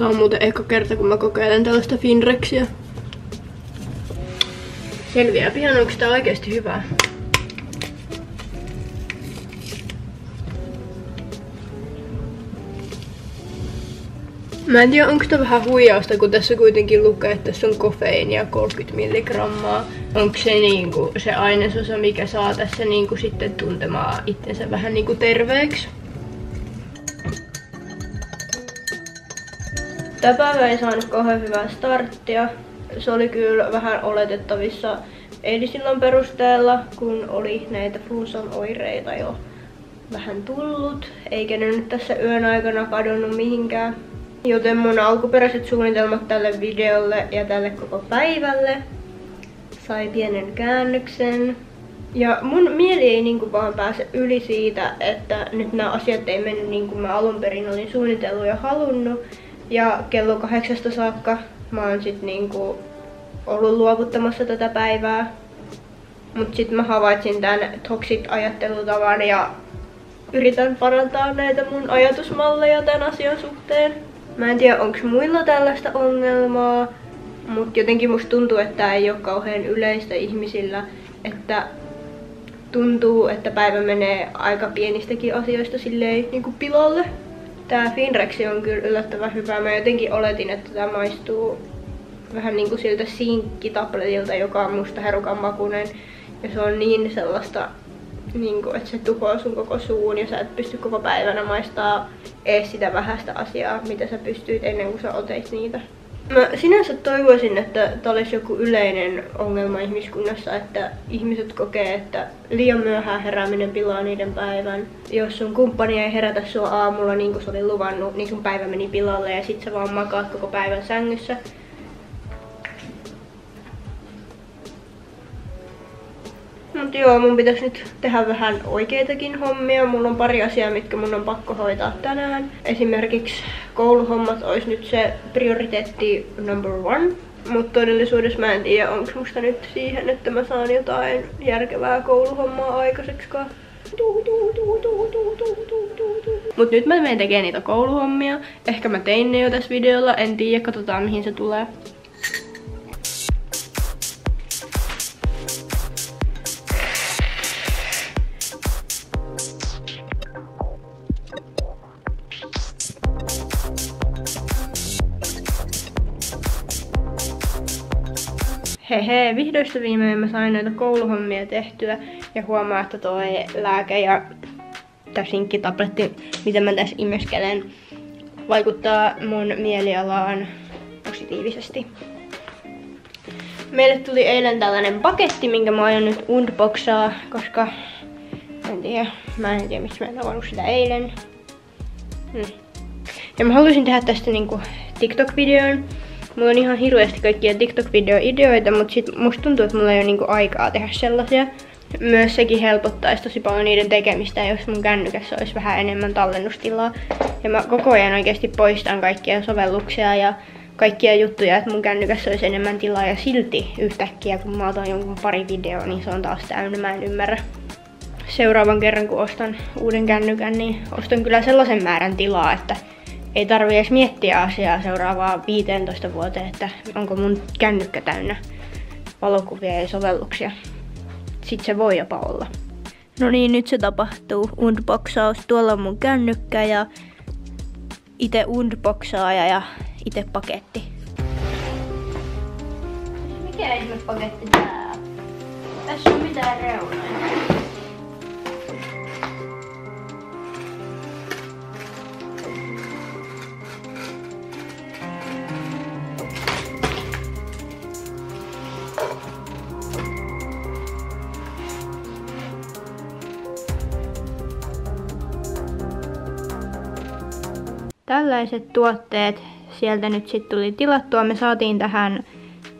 Tää on muuten eka kerta, kun mä kokeilen tällaista Finrexia. Selviää pian, onko tää oikeesti hyvää. Mä en tiedä, onko tää vähän huijausta, kun tässä kuitenkin lukee, että tässä on kofeiinia 30 milligrammaa. Onko se niinku se ainesosa, mikä saa tässä niinku sitten tuntemaan itsensä vähän niinku terveeksi? Tää päivä ei saanut kauhean hyvää starttia. Se oli kyllä vähän oletettavissa eilisillan perusteella, kun oli näitä flunssan oireita jo vähän tullut. Eikä ne nyt tässä yön aikana kadonnut mihinkään. Joten mun alkuperäiset suunnitelmat tälle videolle ja tälle koko päivälle sai pienen käännöksen. Ja mun mieli ei niinku vaan pääse yli siitä, että nyt nämä asiat ei mennyt niin kuin mä alun perin olin suunnitellut ja halunnut. Ja kello 8 saakka mä oon sit niinku ollut luovuttamassa tätä päivää. Mut sit mä havaitsin tän toxic-ajattelutavan ja yritän parantaa näitä mun ajatusmalleja tän asian suhteen. Mä en tiedä, onko muilla tällaista ongelmaa, mutta jotenkin musta tuntuu, että tää ei ole kauhean yleistä ihmisillä, että tuntuu, että päivä menee aika pienistäkin asioista silleen niinku pilalle. Tää Finrexi on kyllä yllättävän hyvä. Mä jotenkin oletin, että tää maistuu vähän niinku siltä sinkkitabletilta, joka on musta herukan makuinen. Ja se on niin sellaista, niinku, että se tuhoaa sun koko suun ja sä et pysty koko päivänä maistaa ees sitä vähäistä asiaa, mitä sä pystyit ennen kuin sä oteit niitä. Mä sinänsä toivoisin, että tää olisi joku yleinen ongelma ihmiskunnassa, että ihmiset kokee, että liian myöhään herääminen pilaa niiden päivän. Jos sun kumppani ei herätä sua aamulla niin kuin se oli luvannut, niin sun päivä meni pilalle ja sit sä vaan makaat koko päivän sängyssä. Mut joo, mun pitäisi nyt tehdä vähän oikeitakin hommia. Mulla on pari asiaa, mitkä mun on pakko hoitaa tänään. Esimerkiksi kouluhommat olisi nyt se prioriteetti number 1. Mutta todellisuudessa mä en tiedä, onko musta nyt siihen, että mä saan jotain järkevää kouluhommaa aikaiseksikaan. Mut nyt mä menen tekemään niitä kouluhommia. Ehkä mä tein ne jo tässä videolla, en tiedä, katsotaan mihin se tulee. Hehe, vihdoista viimein mä sain noita kouluhommia tehtyä ja huomaa, että toi lääke ja tää sinkkitabletti, mitä mä tässä imeskelen, vaikuttaa mun mielialaan positiivisesti. Meille tuli eilen tällainen paketti, minkä mä aion nyt unboxaa, koska mä en tiedä miksi mä en avannut sitä eilen. Ja mä haluaisin tehdä tästä niinku TikTok-videon. Mulla on ihan hirveästi kaikkia TikTok-video-ideoita, mutta sit musta tuntuu, että mulla ei ole niinku aikaa tehdä sellaisia. Myös sekin helpottaisi tosi paljon niiden tekemistä, jos mun kännykässä olisi vähän enemmän tallennustilaa. Ja mä koko ajan oikeasti poistan kaikkia sovelluksia ja kaikkia juttuja, että mun kännykässä olisi enemmän tilaa. Ja silti yhtäkkiä, kun mä otan jonkun pari videoa, niin se on taas täynnä. Mä en ymmärrä. Seuraavan kerran, kun ostan uuden kännykän, niin ostan kyllä sellaisen määrän tilaa, että ei tarvi edes miettiä asiaa seuraavaan 15 vuoteen, että onko mun kännykkä täynnä valokuvia ja sovelluksia. Sitten se voi jopa olla. No niin, nyt se tapahtuu. Unboxaus. Tuolla on mun kännykkä ja itse unboxaaja ja itse paketti. Mikä ihme paketti tää on? Tässä on mitään reunoja. Tällaiset tuotteet sieltä nyt sitten tuli tilattua. Me saatiin tähän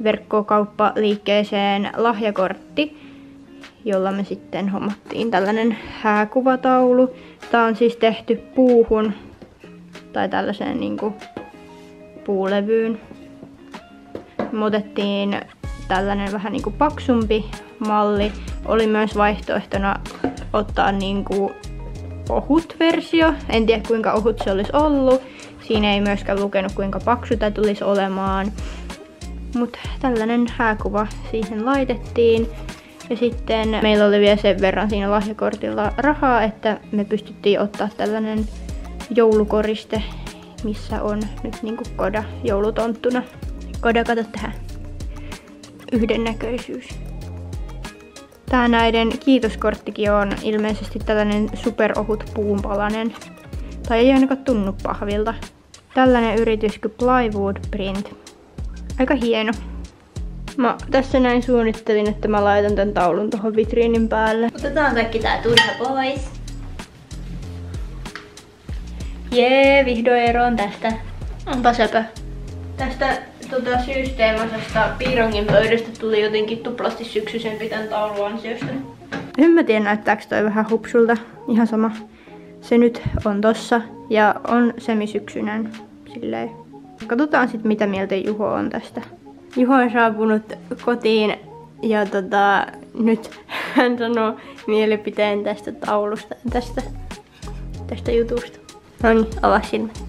verkkokauppaliikkeeseen lahjakortti, jolla me sitten hommattiin tällainen hääkuvataulu. Tää on siis tehty puuhun tai tällaiseen niinku puulevyyn. Me otettiin tällainen vähän niinku paksumpi malli. Oli myös vaihtoehtona ottaa niinku ohut versio. En tiedä kuinka ohut se olisi ollut. Siinä ei myöskään lukenut kuinka paksu tää tulisi olemaan. Mut tällainen hääkuva siihen laitettiin. Ja sitten meillä oli vielä sen verran siinä lahjakortilla rahaa, että me pystyttiin ottaa tällainen joulukoriste, missä on nyt niinku Koda joulutonttuna. Koda, kato tähän. Yhdennäköisyys. Tää näiden kiitoskorttikin on ilmeisesti tällainen superohut puunpalanen. Tai ei ainakaan tunnu pahvilta. Tällainen yritys kuin Plywood Print. Aika hieno. Mä tässä näin suunnittelin, että mä laitan tän taulun tohon vitriinin päälle. Otetaan kaikki tää turha pois. Jee, vihdoin eroon tästä. Onpa söpö. Tästä systeemasesta piirongin pöydästä tuli jotenkin tuplasti syksyisempi tän taulun ansiosta. En mä tiedä, näyttääkö toi vähän hupsulta. Ihan sama. Se nyt on tossa ja on semisyksyinen. Silleen. Katsotaan sit mitä mieltä Juho on tästä. Juho on saapunut kotiin ja nyt hän sanoo mielipiteen tästä taulusta ja tästä jutusta. Noniin, avaa silmät.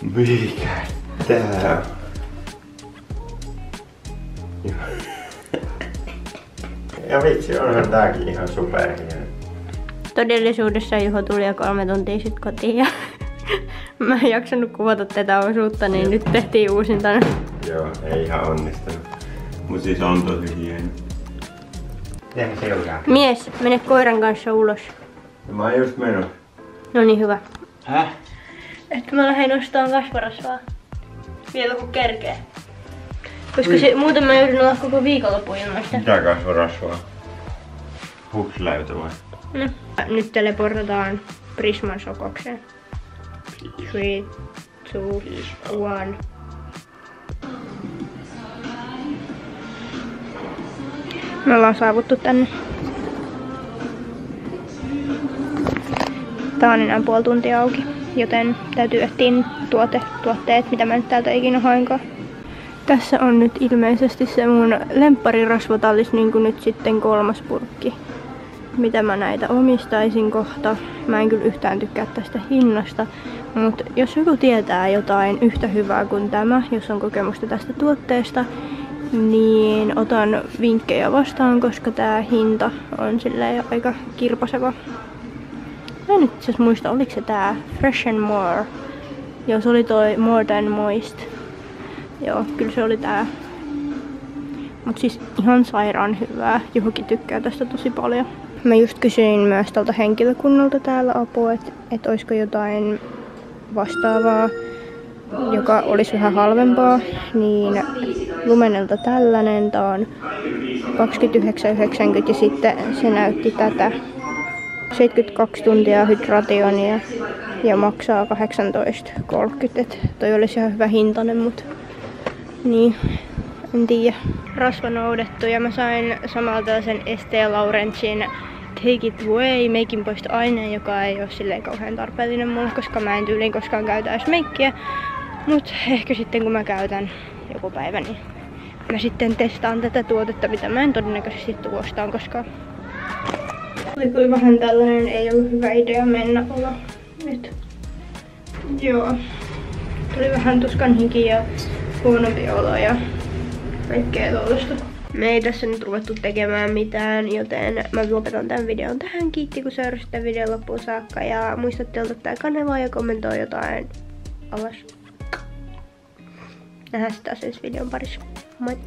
Mikä tää on? Ja vitsi, onhan tääkin ihan superhieno. Todellisuudessa Juho tuli jo 3 tuntia sitten kotiin ja mä en jaksanut kuvata tätä osuutta, niin nyt tehtiin uusintana. Joo, ei ihan onnistunut. Mut siis on tosi hieno. Tehdään seuraa. Mies, mene koiran kanssa ulos. Mä oon just menossa. No niin, hyvä. Häh? Että mä lähden ostamaan kasvarasvaa. Vielä kun kerkee. Koska muuten mä joudun olla koko viikonloppu ilmasta. Mitä kasvarasvaa? Hupsläytä vai? No. Nyt teleportataan Prisman sokokseen. 3, 2, 1. Me ollaan saavuttu tänne. Tää on enää puoli tuntia auki, joten täytyy etsiä tuotteet, mitä mä nyt täältä ikinä hainkaan. Tässä on nyt ilmeisesti se mun lempparirasvatallis, niin kuin nyt sitten 3. purkki. Mitä mä näitä omistaisin kohta. Mä en kyllä yhtään tykkää tästä hinnasta, mutta jos joku tietää jotain yhtä hyvää kuin tämä, jos on kokemusta tästä tuotteesta, niin otan vinkkejä vastaan, koska tää hinta on silleen aika kirpaseva. Mä en nyt itse asiassa muista, oliko se tää Fresh and More. Joo, se oli toi More Than Moist. Joo, kyllä se oli tää. Mut siis ihan sairaan hyvää. Juhokin tykkää tästä tosi paljon. Mä just kysyin myös tältä henkilökunnalta täällä apua, että olisiko jotain vastaavaa, joka olisi vähän halvempaa. Niin Lumenelta tällainen, tää on 29,90 ja sitten se näytti tätä. 72 tuntia hydrationia ja maksaa 18,30. Et toi olisi ihan hyvä hintainen, mut niin, en tiedä. Rasva noudettu ja mä sain samalla tällaisen Estée Laurentsin Take It Away meikin poistoaineen, joka ei ole silleen kauhean tarpeellinen mulle, koska mä en tyyliin koskaan käytä edes meikkiä. Mut ehkä sitten kun mä käytän joku päivä, niin mä sitten testaan tätä tuotetta, mitä mä en todennäköisesti tuostaan koskaan. Oli vähän tällainen, ei ollut hyvä idea mennä olo nyt. Joo. Tuli vähän tuskan hiki ja huonompi olo ja kaikkea tuollaista. Me ei tässä nyt ruvettu tekemään mitään, joten mä lopetan tämän videon tähän. Kiitti kun seurasit tämän videon loppuun saakka ja muistatte ottaa tää kanavaa ja kommentoi jotain alas. Nähdään sitten taas ensi videon parissa. Moi!